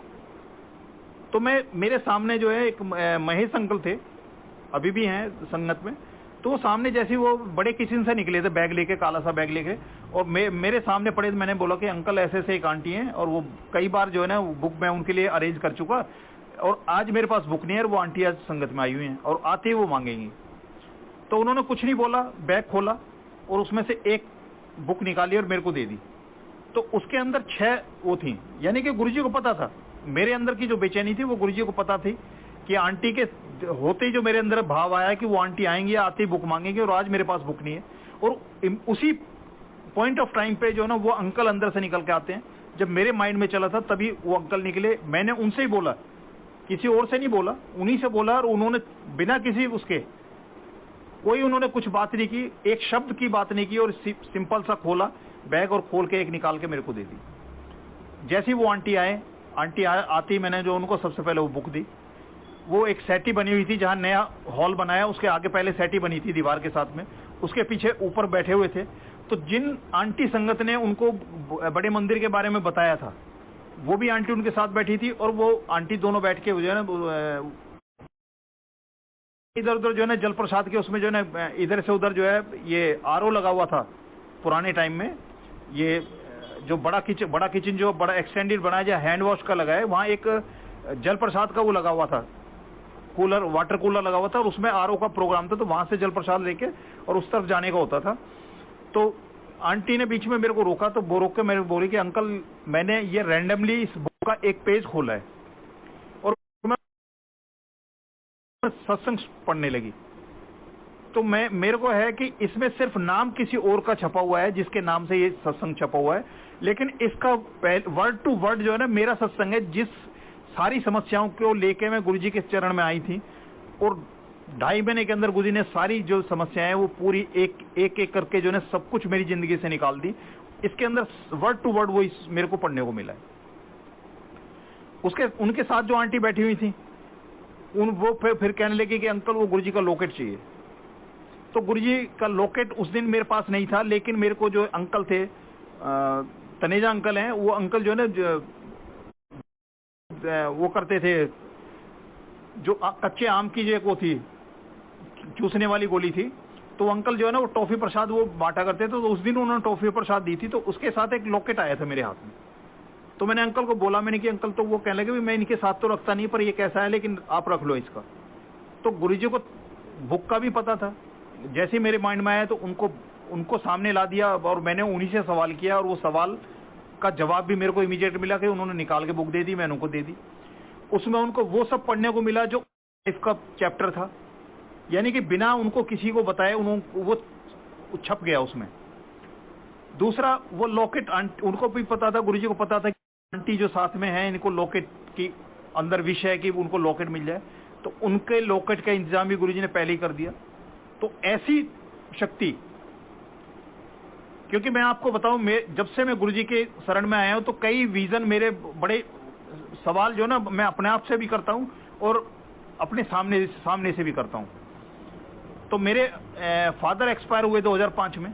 तो मेरे सामने जो है एक महेश अंकल थे, अभी भी हैं संगत में, तो वो सामने जैसे वो बड़े किचन से निकले थे बैग लेके, काला सा बैग लेके, और मेरे सामने पड़े। मैंने बोला कि अंकल ऐसे ऐसे एक आंटी हैं और वो कई बार जो है ना बुक मैं उनके लिए अरेंज कर चुका, और आज मेरे पास बुक नहीं है, और वो आंटी आज संगत में आई हुई हैं और आते ही वो मांगेंगी। तो उन्होंने कुछ नहीं बोला, बैग खोला और उसमें से एक बुक निकाली और मेरे को दे दी। तो उसके अंदर 6 वो थी, यानी कि गुरुजी को पता था, मेरे अंदर की जो बेचैनी थी वो गुरुजी को पता थी कि आंटी के होते ही जो मेरे अंदर भाव आया कि वो आंटी आएंगी, आते ही बुक मांगेंगे, और आज मेरे पास बुक नहीं है। और उसी पॉइंट ऑफ टाइम पे जो है ना वो अंकल अंदर से निकल के आते हैं। जब मेरे माइंड में चला था तभी वो अंकल निकले। मैंने उनसे ही बोला, किसी और से नहीं बोला, उन्हीं से बोला, और उन्होंने बिना किसी उसके कोई उन्होंने कुछ बात नहीं की, एक शब्द की बात नहीं की, और सिंपल सा खोला बैग और खोल के एक निकाल के मेरे को दे दी। जैसे ही वो आंटी आती ही मैंने जो उनको सबसे पहले वो बुक दी। वो एक सेटी बनी हुई थी, जहां नया हॉल बनाया उसके आगे पहले सेटी बनी थी दीवार के साथ में, उसके पीछे ऊपर बैठे हुए थे। तो जिन आंटी संगत ने उनको बड़े मंदिर के बारे में बताया था, वो भी आंटी उनके साथ बैठी थी, और वो आंटी दोनों बैठ के जो है ना इधर उधर जो है ना जल प्रसाद के उसमें जो है ना इधर से उधर जो है ये आरओ लगा हुआ था पुराने टाइम में। ये जो बड़ा किचन जो बड़ा एक्सटेंडेड बना है, जो हैंड वॉश का लगा है, वहां एक जल प्रसाद का वो लगा हुआ था, कूलर, वाटर कूलर लगा हुआ था, और उसमें आरओ का प्रोग्राम था। तो वहां से जल प्रसाद लेके और उस तरफ जाने का होता था। तो आंटी ने बीच में मेरे को रोका, तो वो रोक के मेरे को बोली कि अंकल मैंने ये रैंडमली इस बुक का एक पेज खोला है और मैं सत्संग पढ़ने लगी। तो मेरे को है कि इसमें सिर्फ नाम किसी और का छपा हुआ है जिसके नाम से ये सत्संग छपा हुआ है, लेकिन इसका वर्ड टू वर्ड जो है ना मेरा सत्संग है। जिस सारी समस्याओं को लेके मैं गुरुजी के चरण में आई थी, और 2.5 महीने के अंदर गुरुजी ने सारी जो समस्याएं वो पूरी एक करके जो है सब कुछ मेरी जिंदगी से निकाल दी। इसके अंदर वर्ड टू वर्ड वो मेरे को पढ़ने को मिला है। उनके साथ जो आंटी बैठी हुई थी वो फिर कहने लगी कि अंकल वो गुरुजी का लॉकेट चाहिए। तो गुरुजी का लॉकेट उस दिन मेरे पास नहीं था, लेकिन मेरे को जो अंकल थे, तनेजा अंकल हैं, वो अंकल जो है ना वो करते थे, जो कच्चे आम की जो वो थी चूसने वाली गोली थी, तो अंकल जो है ना वो टॉफी प्रसाद वो बांटा करते थे। तो उस दिन उन्होंने टॉफी प्रसाद दी थी, तो उसके साथ एक लॉकेट आया था मेरे हाथ में। तो मैंने अंकल को बोला, मैंने कि अंकल, तो वो कहने लगे मैं इनके साथ तो रखता नहीं, पर ये कैसा है, लेकिन आप रख लो इसका। तो गुरुजी को बुक का भी पता था। जैसे मेरे माइंड में आया तो उनको सामने ला दिया, और मैंने उन्हीं से सवाल किया, और वो सवाल का जवाब भी मेरे को इमीडिएट मिला कि उन्होंने निकाल के बुक दे दी, मैंने उनको दे दी। उसमें उनको वो सब पढ़ने को मिला जो इसका चैप्टर था, यानी कि बिना उनको किसी को बताए वो छप गया उसमें। दूसरा, वो लॉकेट उनको भी पता था, गुरुजी को पता था कि आंटी जो साथ में है इनको लॉकेट की अंदर विश है कि उनको लॉकेट मिल जाए, तो उनके लॉकेट का इंतजाम भी गुरुजी ने पहले ही कर दिया। तो ऐसी शक्ति, क्योंकि मैं आपको बताऊं, जब से मैं गुरुजी के शरण में आया हूं तो कई विजन मेरे बड़े सवाल जो ना मैं अपने आप से भी करता हूं और अपने सामने से भी करता हूं। तो मेरे फादर एक्सपायर हुए 2005 में,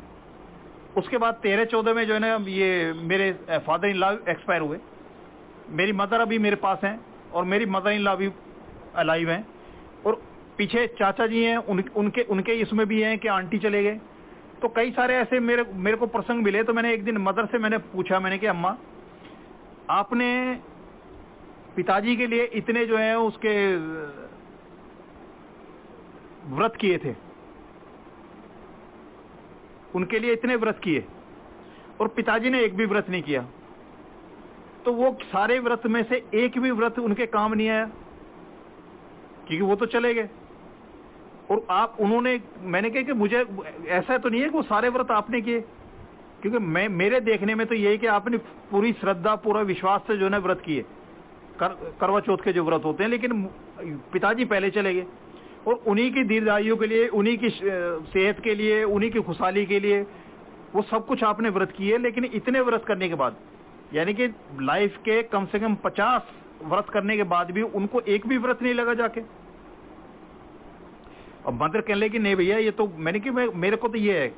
उसके बाद 13-14 में जो है ना ये मेरे फादर इन लॉ एक्सपायर हुए। मेरी मदर अभी मेरे पास हैं और मेरी मदर इन लॉ भी अलाइव हैं, और पीछे चाचा जी हैं, उनके इसमें भी हैं कि आंटी चले गए। तो कई सारे ऐसे मेरे को प्रसंग मिले। तो मैंने एक दिन मदर से मैंने पूछा, मैंने कि अम्मा, आपने पिताजी के लिए इतने जो है उसके व्रत किए थे, उनके लिए इतने व्रत किए, और पिताजी ने एक भी व्रत नहीं किया, तो वो सारे व्रत में से एक भी व्रत उनके काम नहीं आया, क्योंकि वो तो चले गए। और मैंने कहा कि मुझे ऐसा तो नहीं है कि वो सारे व्रत आपने किए, क्योंकि मेरे देखने में तो यही कि आपने पूरी श्रद्धा पूरा विश्वास से जो है व्रत किए, करवा चौथ के जो व्रत होते हैं, लेकिन पिताजी पहले चले गए और उन्हीं की दीर्घायु के लिए, उन्हीं की सेहत के लिए, उन्हीं की खुशहाली के लिए वो सब कुछ आपने व्रत किए। लेकिन इतने व्रत करने के बाद, यानी कि लाइफ के कम से कम 50 व्रत करने के बाद भी उनको एक भी व्रत नहीं लगा जाके। अब मदर कहने लगी नहीं भैया, ये तो मैंने कि मेरे को तो ये है,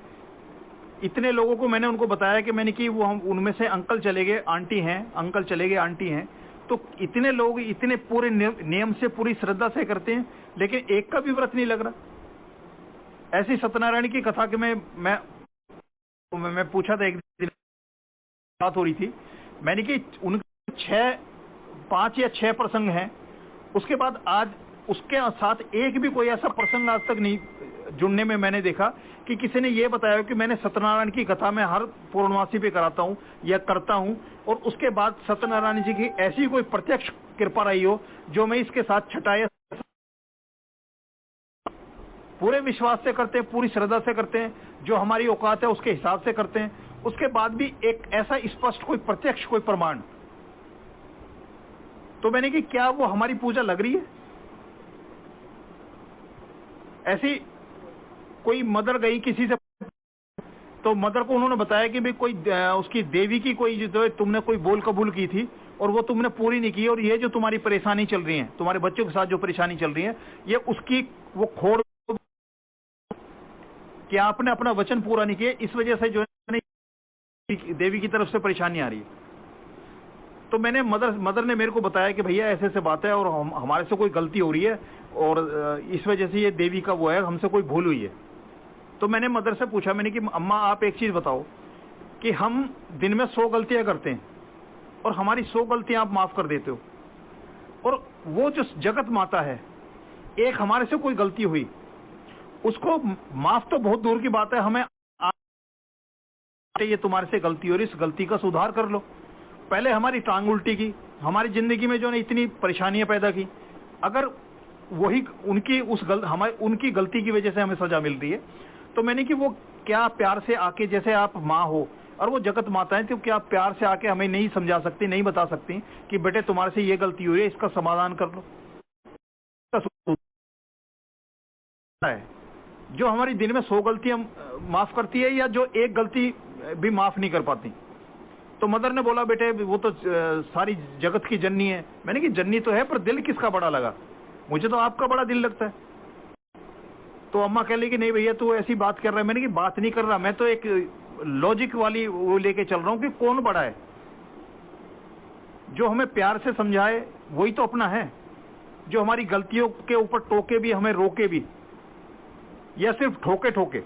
इतने लोगों को मैंने उनको बताया कि मैंने कि वो हम उनमें से अंकल चले गए आंटी हैं, अंकल चले गए आंटी हैं, तो इतने लोग इतने पूरे नियम से, पूरी श्रद्धा से करते हैं, लेकिन एक का भी व्रत नहीं लग रहा। ऐसी सत्यनारायण की कथा के मैं पूछा था, एक दिन बात हो रही थी, मैंने कि उनके 5 या 6 प्रसंग हैं, उसके बाद आज उसके साथ एक भी कोई ऐसा प्रसंग आज तक नहीं जुड़ने में मैंने देखा कि किसी ने ये बताया कि मैंने सत्यनारायण की कथा में हर पूर्णमासी पे कराता हूं या करता हूं, और उसके बाद सत्यनारायण जी की ऐसी कोई प्रत्यक्ष कृपा रही हो जो मैं इसके साथ छटाया पूरे विश्वास से करते हैं, पूरी श्रद्धा से करते हैं, जो हमारी औकात है उसके हिसाब से करते हैं, उसके बाद भी एक ऐसा स्पष्ट कोई प्रत्यक्ष कोई प्रमाण। तो मैंने कि क्या वो हमारी पूजा लग रही है? ऐसी कोई मदर गई किसी से, तो मदर को उन्होंने बताया कि भाई कोई उसकी देवी की कोई जो तुमने कोई बोल कबूल की थी और वो तुमने पूरी नहीं की, और ये जो तुम्हारी परेशानी चल रही है, तुम्हारे बच्चों के साथ जो परेशानी चल रही है, ये उसकी वो खोड़ कि आपने अपना वचन पूरा नहीं किया, इस वजह से जो है देवी की तरफ से परेशानी आ रही है। तो मैंने मदर ने मेरे को बताया कि भैया ऐसे ऐसे बात है और हमारे से कोई गलती हो रही है और इस वजह से ये देवी का वो है, हमसे कोई भूल हुई है। तो मैंने मदर से पूछा, मैंने कि अम्मा आप एक चीज बताओ कि हम दिन में 100 गलतियां करते हैं और हमारी 100 गलतियां आप माफ कर देते हो, और वो जो जगत माता है, एक हमारे से कोई गलती हुई उसको माफ तो बहुत दूर की बात है, हमें ये तुम्हारे से गलती हो रही, इस गलती का सुधार कर लो। पहले हमारी टांग उल्टी की, हमारी जिंदगी में जो ने इतनी परेशानियां पैदा की, अगर वही उनकी गलती की वजह से हमें सजा मिल रही है, तो मैंने कि वो क्या प्यार से आके, जैसे आप माँ हो और वो जगत माता है, तो क्या प्यार से आके हमें नहीं समझा सकती, नहीं बता सकती कि बेटे तुम्हारे से ये गलती हुई है, इसका समाधान कर लो। जो हमारी दिन में 100 गलतियां माफ करती है, या जो एक गलती भी माफ नहीं कर पाती। तो मदर ने बोला बेटे वो तो सारी जगत की जननी है। मैंने कि जननी तो है, पर दिल किसका बड़ा लगा? मुझे तो आपका बड़ा दिल लगता है। तो अम्मा कह ली कि नहीं भैया तू ऐसी बात कर रहा है। मैंने कि बात नहीं कर रहा, मैं तो एक लॉजिक वाली वो लेके चल रहा हूं कि कौन बड़ा है। जो हमें प्यार से समझाए वही तो अपना है, जो हमारी गलतियों के ऊपर टोके भी, हमें रोके भी, या सिर्फ ठोके ठोके,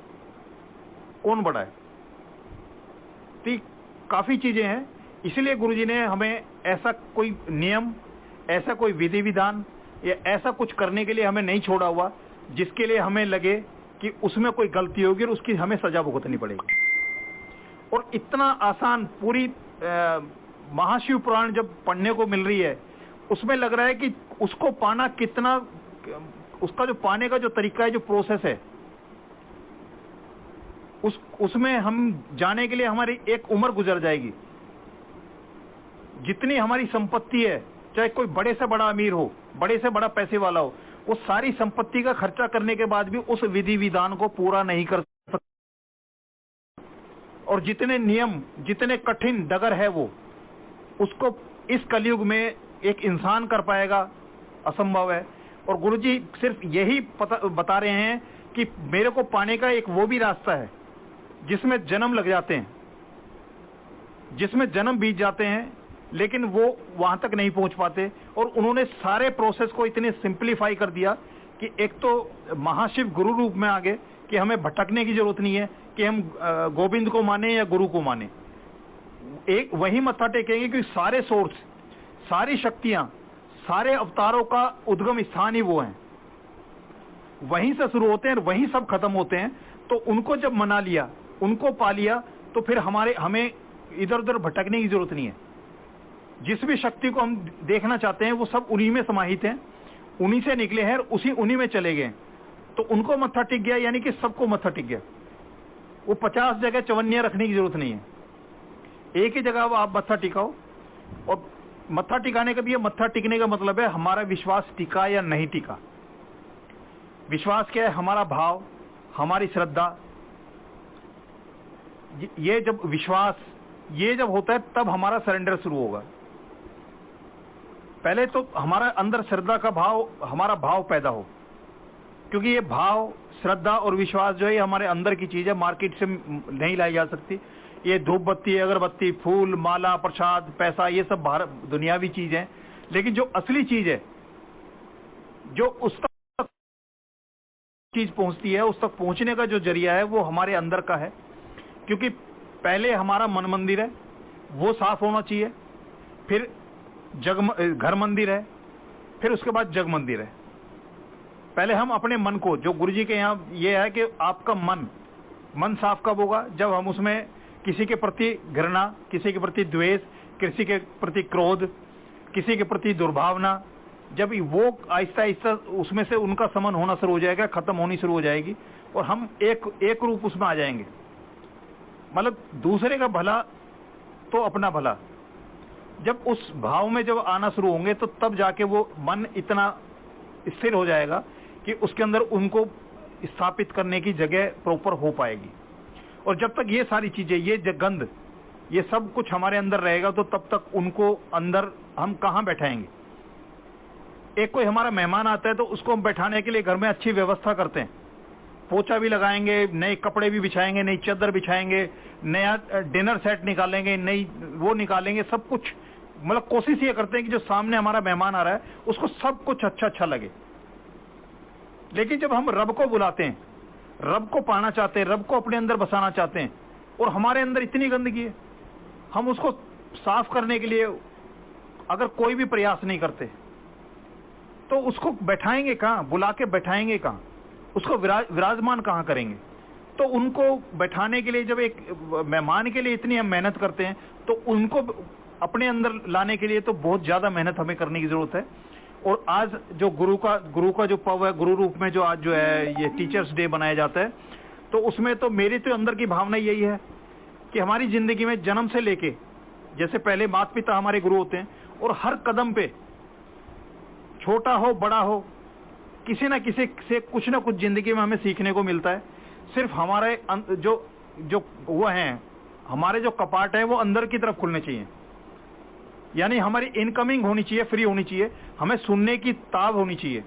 कौन बड़ा है? तो काफी चीजें हैं। इसलिए गुरुजी ने हमें ऐसा कोई नियम, ऐसा कोई विधि विधान या ऐसा कुछ करने के लिए हमें नहीं छोड़ा हुआ जिसके लिए हमें लगे कि उसमें कोई गलती होगी और उसकी हमें सजा भुगतनी पड़ेगी। और इतना आसान पूरी महाशिव पुराण जब पढ़ने को मिल रही है, उसमें लग रहा है कि उसको पाना कितना, उसका जो पाने का जो तरीका है, जो प्रोसेस है, उसमें हम जाने के लिए हमारी एक उम्र गुजर जाएगी। जितनी हमारी संपत्ति है, चाहे कोई बड़े से बड़ा अमीर हो, बड़े से बड़ा पैसे वाला हो, वो सारी संपत्ति का खर्चा करने के बाद भी उस विधि विधान को पूरा नहीं कर सकता। और जितने नियम, जितने कठिन डगर है, वो उसको इस कलयुग में एक इंसान कर पाएगा, असंभव है। और गुरुजी सिर्फ यही बता रहे हैं कि मेरे को पाने का एक वो भी रास्ता है जिसमें जन्म लग जाते हैं, जिसमें जन्म बीत जाते हैं, लेकिन वो वहां तक नहीं पहुंच पाते। और उन्होंने सारे प्रोसेस को इतने सिंप्लीफाई कर दिया कि एक तो महाशिव गुरु रूप में आ गए कि हमें भटकने की जरूरत नहीं है कि हम गोविंद को माने या गुरु को माने। एक वही मत्था टेकेंगे कि सारे सोर्स, सारी शक्तियां, सारे अवतारों का उद्गम स्थान ही वो है, वहीं से शुरू होते हैं और वहीं सब खत्म होते हैं। तो उनको जब मना लिया, उनको पा लिया, तो फिर हमें इधर उधर भटकने की जरूरत नहीं है। जिस भी शक्ति को हम देखना चाहते हैं वो सब उन्हीं में समाहित हैं, उन्हीं से निकले हैं, उन्हीं में चले गए। तो उनको मत्था टिक गया, यानी कि सबको मत्था टिक गया। वो 50 जगह चवन्नियां रखने की जरूरत नहीं है, एक ही जगह वो आप मत्था टिकाओ। और मत्था टिकाने का भी है। मत्था टिकने का मतलब है हमारा विश्वास टिका या नहीं टिका। विश्वास क्या है? हमारा भाव, हमारी श्रद्धा। ये जब विश्वास ये जब होता है तब हमारा सरेंडर शुरू होगा। पहले तो हमारा अंदर श्रद्धा का भाव, हमारा भाव पैदा हो, क्योंकि ये भाव, श्रद्धा और विश्वास जो है हमारे अंदर की चीज है, मार्केट से नहीं लाई जा सकती। ये धूप बत्ती, अगरबत्ती, फूल, माला, प्रसाद, पैसा, ये सब बाहर दुनियावी चीज है। लेकिन जो असली चीज है, जो उस तक चीज पहुंचती है, उस तक पहुंचने का जो जरिया है वो हमारे अंदर का है। क्योंकि पहले हमारा मन मंदिर है, वो साफ होना चाहिए, फिर घर मंदिर है, फिर उसके बाद जग मंदिर है। पहले हम अपने मन को, जो गुरुजी के यहाँ ये है कि आपका मन साफ कब होगा? जब हम उसमें किसी के प्रति घृणा, किसी के प्रति द्वेष, किसी के प्रति क्रोध, किसी के प्रति दुर्भावना, जब वो आहिस्ता आहिस्ता उसमें से उनका समन होना शुरू हो जाएगा, खत्म होनी शुरू हो जाएगी, और हम एक रूप उसमें आ जाएंगे। मतलब दूसरे का भला तो अपना भला, जब उस भाव में जब आना शुरू होंगे तो तब जाके वो मन इतना स्थिर हो जाएगा कि उसके अंदर उनको स्थापित करने की जगह प्रॉपर हो पाएगी। और जब तक ये सारी चीजें, ये गंध, ये सब कुछ हमारे अंदर रहेगा तो तब तक उनको अंदर हम कहां बैठाएंगे? एक कोई हमारा मेहमान आता है तो उसको हम बैठाने के लिए घर में अच्छी व्यवस्था करते हैं, पोछा भी लगाएंगे, नए कपड़े भी बिछाएंगे, नई चादर बिछाएंगे, नया डिनर सेट निकालेंगे, नई वो निकालेंगे, सब कुछ। मतलब कोशिश ये करते हैं कि जो सामने हमारा मेहमान आ रहा है उसको सब कुछ अच्छा लगे। लेकिन जब हम रब को बुलाते हैं, रब को पाना चाहते हैं, रब को अपने अंदर बसाना चाहते हैं, और हमारे अंदर इतनी गंदगी है, हम उसको साफ करने के लिए अगर कोई भी प्रयास नहीं करते तो उसको बैठाएंगे कहां? बुला के बैठाएंगे कहां? उसको विराजमान कहां करेंगे? तो उनको बैठाने के लिए, जब एक मेहमान के लिए इतनी हम मेहनत करते हैं, तो उनको अपने अंदर लाने के लिए तो बहुत ज्यादा मेहनत हमें करने की जरूरत है। और आज जो गुरु का जो पव है, गुरु रूप में जो आज जो है ये टीचर्स डे बनाया जाता है, तो उसमें तो मेरी तो अंदर की भावना यही है कि हमारी जिंदगी में जन्म से लेके, जैसे पहले माता पिता हमारे गुरु होते हैं, और हर कदम पे छोटा हो बड़ा हो, किसी ना किसी से कुछ ना कुछ जिंदगी में हमें सीखने को मिलता है। सिर्फ हमारे जो वो हैं, हमारे जो कपाट है वो अंदर की तरफ खुलने चाहिए, यानी हमारी इनकमिंग होनी चाहिए, फ्री होनी चाहिए। हमें सुनने की ताब होनी चाहिए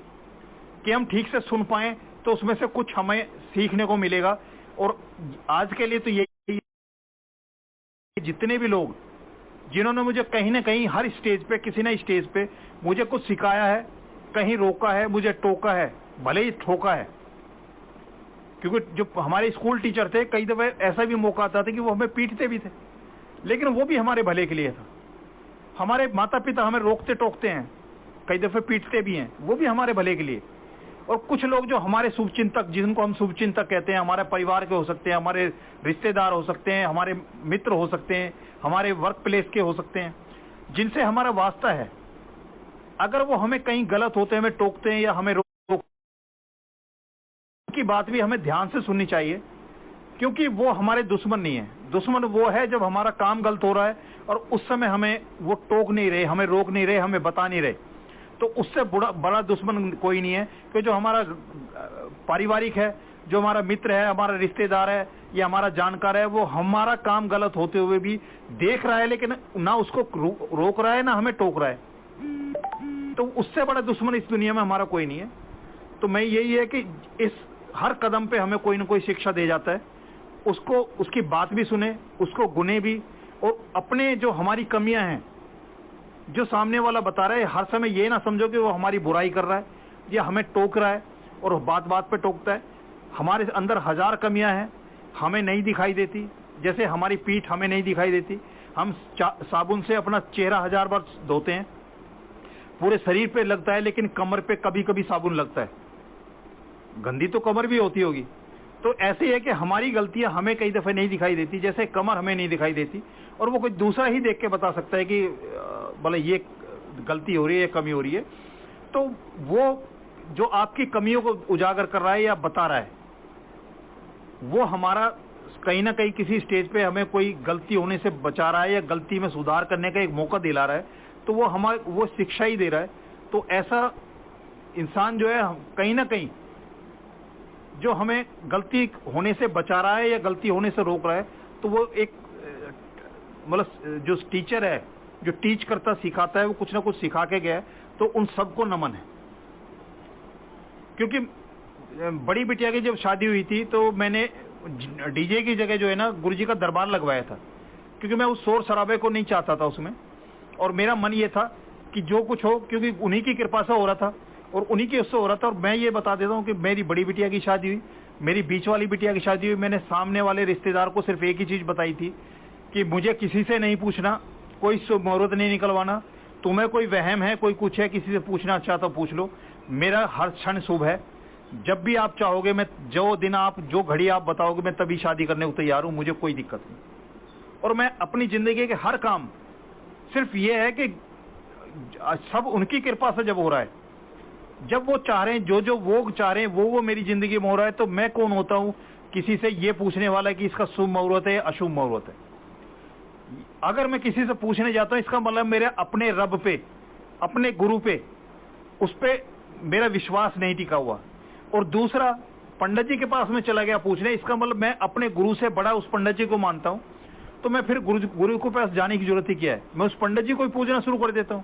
कि हम ठीक से सुन पाए, तो उसमें से कुछ हमें सीखने को मिलेगा। और आज के लिए तो ये जितने भी लोग जिन्होंने मुझे कहीं ना कहीं हर स्टेज पे, किसी ना स्टेज पे मुझे कुछ सिखाया है, कहीं रोका है, मुझे टोका है, भले ही ठोका है, क्योंकि जो हमारे स्कूल टीचर थे, कई दफे ऐसा भी मौका आता था कि वो हमें पीटते भी थे, लेकिन वो भी हमारे भले के लिए था। हमारे माता पिता हमें रोकते टोकते हैं, कई दफे पीटते भी हैं, वो भी हमारे भले के लिए। और कुछ लोग जो हमारे शुभचिंतक, जिनको हम शुभचिंतक कहते हैं, हमारे परिवार के हो सकते हैं, हमारे रिश्तेदार हो सकते हैं, हमारे मित्र हो सकते हैं, हमारे वर्क प्लेस के हो सकते हैं, जिनसे हमारा वास्ता है, अगर वो हमें कहीं गलत होते हमें टोकते हैं या हमें की बात भी हमें ध्यान से सुननी चाहिए, क्योंकि वो हमारे दुश्मन नहीं है। दुश्मन वो है जब हमारा काम गलत हो रहा है और उस समय हमें वो टोक नहीं रहे, हमें रोक नहीं रहे, हमें बता नहीं रहे, तो उससे बड़ा दुश्मन कोई नहीं है। कि जो हमारा पारिवारिक है, जो हमारा मित्र है, हमारा रिश्तेदार है या हमारा जानकार है, वो हमारा काम गलत होते हुए भी देख रहा है, लेकिन ना उसको रोक रहा है ना हमें टोक रहा है, तो उससे बड़ा दुश्मन इस दुनिया में हमारा कोई नहीं है। तो मैं यही है कि इस हर कदम पे हमें कोई ना कोई शिक्षा दे जाता है, उसको, उसकी बात भी सुने, उसको गुने भी, और अपने जो हमारी कमियां हैं, जो सामने वाला बता रहा है, हर समय ये ना समझो कि वो हमारी बुराई कर रहा है या हमें टोक रहा है और बात बात पे टोकता है। हमारे अंदर हजार कमियां हैं, हमें नहीं दिखाई देती। जैसे हमारी पीठ हमें नहीं दिखाई देती, हम साबुन से अपना चेहरा 1000 बार धोते हैं, पूरे शरीर पे लगता है, लेकिन कमर पे कभी कभी साबुन लगता है, गंदी तो कमर भी होती होगी। तो ऐसे है कि हमारी गलतियां हमें कई दफे नहीं दिखाई देती, जैसे कमर हमें नहीं दिखाई देती, और वो कोई दूसरा ही देख के बता सकता है कि भले ये गलती हो रही है, कमी हो रही है। तो वो जो आपकी कमियों को उजागर कर रहा है या बता रहा है, वो हमारा कहीं ना कहीं किसी स्टेज पे हमें कोई गलती होने से बचा रहा है या गलती में सुधार करने का एक मौका दिला रहा है, तो वो हमारे वो शिक्षा ही दे रहा है। तो ऐसा इंसान जो है कहीं ना कहीं जो हमें गलती होने से बचा रहा है या गलती होने से रोक रहा है, तो वो एक मतलब जो टीचर है, जो टीच करता सिखाता है, वो कुछ ना कुछ सिखा के गया है। तो उन सबको नमन है। क्योंकि बड़ी बिटिया की जब शादी हुई थी तो मैंने डीजे की जगह जो है ना गुरुजी का दरबार लगवाया था, क्योंकि मैं उस शोर शराबे को नहीं चाहता था उसमें। और मेरा मन ये था कि जो कुछ हो, क्योंकि उन्हीं की कृपा से हो रहा था और उन्हीं की उससे हो रहा था। और मैं ये बता देता हूँ कि मेरी बड़ी बिटिया की शादी हुई, मेरी बीच वाली बिटिया की शादी हुई, मैंने सामने वाले रिश्तेदार को सिर्फ एक ही चीज बताई थी कि मुझे किसी से नहीं पूछना, कोई शुभ मुहूर्त नहीं निकलवाना, तुम्हें कोई वहम है, कोई कुछ है, किसी से पूछना चाहता तो पूछ लो, मेरा हर क्षण शुभ है। जब भी आप चाहोगे, मैं जो दिन आप जो घड़ी आप बताओगे मैं तभी शादी करने को तैयार हूं, मुझे कोई दिक्कत नहीं। और मैं अपनी जिंदगी के हर काम सिर्फ ये है कि सब उनकी कृपा से जब हो रहा है, जब वो चाह रहे हैं, जो वो चाह रहे हैं वो मेरी जिंदगी में हो रहा है, तो मैं कौन होता हूं किसी से ये पूछने वाला कि इसका शुभ मुहूर्त है या अशुभ मुहूर्त है। अगर मैं किसी से पूछने जाता हूं, इसका मतलब मेरे अपने रब पे, अपने गुरु पे, उस पे मेरा विश्वास नहीं टिका हुआ। और दूसरा, पंडित जी के पास में चला गया पूछने, इसका मतलब मैं अपने गुरु से बड़ा उस पंडित जी को मानता हूं। तो मैं फिर गुरु के पास जाने की जरूरत ही क्या है, मैं उस पंडित जी को ही पूछना शुरू कर देता हूं।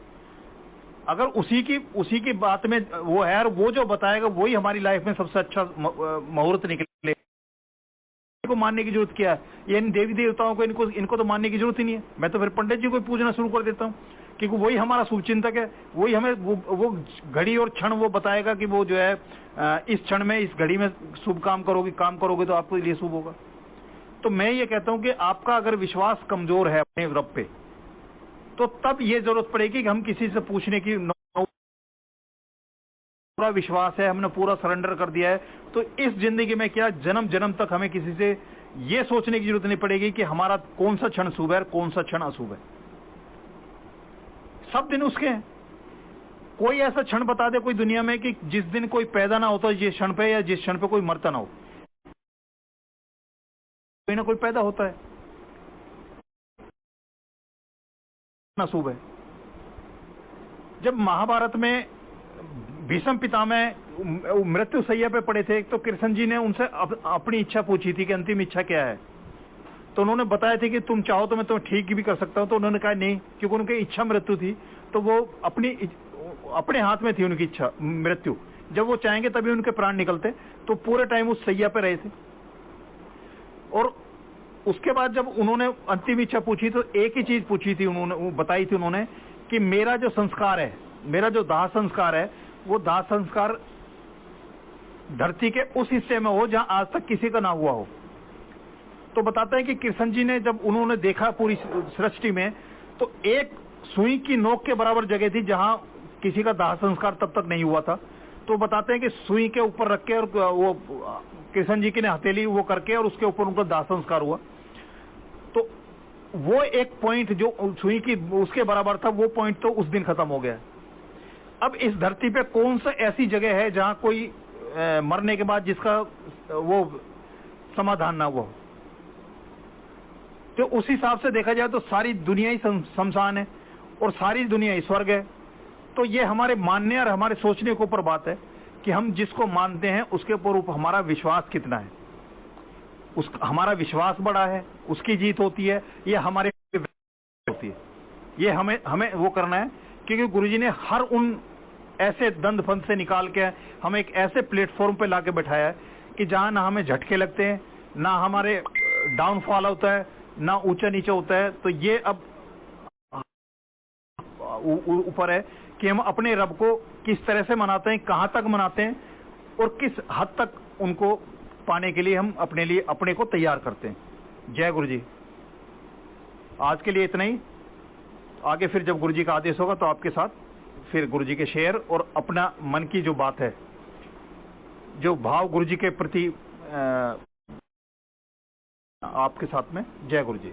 अगर उसी की बात में वो है और वो जो बताएगा वही हमारी लाइफ में सबसे अच्छा मुहूर्त निकले, को मानने की जरूरत क्या है? ये इन देवी देवताओं को इनको तो मानने की जरूरत ही नहीं है। मैं तो फिर पंडित जी को पूछना शुरू कर देता हूँ, क्योंकि वही हमारा शुभचिंतक है, वही हमें वो घड़ी और क्षण वो बताएगा कि वो जो है इस क्षण में, इस घड़ी में शुभ काम करोगे तो आपके लिए शुभ होगा। तो मैं ये कहता हूं कि आपका अगर विश्वास कमजोर है अपने रब पे, तो तब ये जरूरत पड़ेगी कि हम किसी से पूछने की, पूरा विश्वास है, हमने पूरा सरेंडर कर दिया है, तो इस जिंदगी में क्या जन्म जन्म तक हमें किसी से ये सोचने की जरूरत नहीं पड़ेगी कि हमारा कौन सा क्षण शुभ है और कौन सा क्षण अशुभ है। सब दिन उसके हैं। कोई ऐसा क्षण बता दे कोई दुनिया में कि जिस दिन कोई पैदा ना होता जिस क्षण पे, या जिस क्षण पे कोई मरता ना हो। कोई ना कोई पैदा होता है, अशुभ है। जब महाभारत में भीष्म पितामह मृत्यु सैया पे पड़े थे, तो कृष्ण जी ने उनसे अपनी इच्छा पूछी थी कि अंतिम इच्छा क्या है। तो उन्होंने बताया थी कि तुम चाहो तो मैं तुम्हें ठीक भी कर सकता हूं। तो उन्होंने कहा नहीं, क्योंकि उनकी इच्छा मृत्यु थी, तो वो अपने हाथ में थी उनकी इच्छा मृत्यु। जब वो चाहेंगे तभी उनके प्राण निकलते। तो पूरे टाइम उस सैया पे रहे थे। और उसके बाद जब उन्होंने अंतिम इच्छा पूछी, तो एक ही चीज पूछी थी उन्होंने, बताई थी उन्होंने कि मेरा जो संस्कार है, मेरा जो दाह संस्कार है, वो दाह संस्कार धरती के उस हिस्से में हो जहां आज तक किसी का ना हुआ हो। तो बताते हैं कि कृष्ण जी ने जब उन्होंने देखा पूरी सृष्टि में, तो एक सुई की नोक के बराबर जगह थी जहां किसी का दाह संस्कार तब तक नहीं हुआ था। तो बताते हैं कि सुई के ऊपर रख के, और वो कृष्ण जी की ने हथेली वो करके, और उसके ऊपर उनका दाह संस्कार हुआ। तो वो एक पॉइंट जो सुई की उसके बराबर था, वो पॉइंट तो उस दिन खत्म हो गया। अब इस धरती पे कौन सा ऐसी जगह है जहां कोई मरने के बाद जिसका वो समाधान ना हुआ हो? तो उस हिसाब से देखा जाए तो सारी दुनिया ही शमशान है और सारी दुनिया ही स्वर्ग है। तो ये हमारे मानने और हमारे सोचने के ऊपर बात है कि हम जिसको मानते हैं उसके ऊपर हमारा विश्वास कितना है। हमारा विश्वास बड़ा है, उसकी जीत होती है, ये हमारे होती है। ये हमें वो करना है, क्योंकि गुरुजी ने हर उन ऐसे दंड फंद से निकाल के हमें एक ऐसे प्लेटफॉर्म पे लाके बैठाया है कि जहां ना हमें झटके लगते हैं, ना हमारे डाउनफॉल होता है, ना ऊंचा नीचे होता है। तो ये अब ऊपर है कि हम अपने रब को किस तरह से मनाते हैं, कहां तक मनाते हैं, और किस हद तक उनको पाने के लिए हम अपने को तैयार करते हैं। जय गुरु जी। आज के लिए इतना ही। आगे फिर जब गुरु जी का आदेश होगा तो आपके साथ फिर गुरु जी के शेर और अपना मन की जो बात है, जो भाव गुरु जी के प्रति आपके साथ में। जय गुरु जी।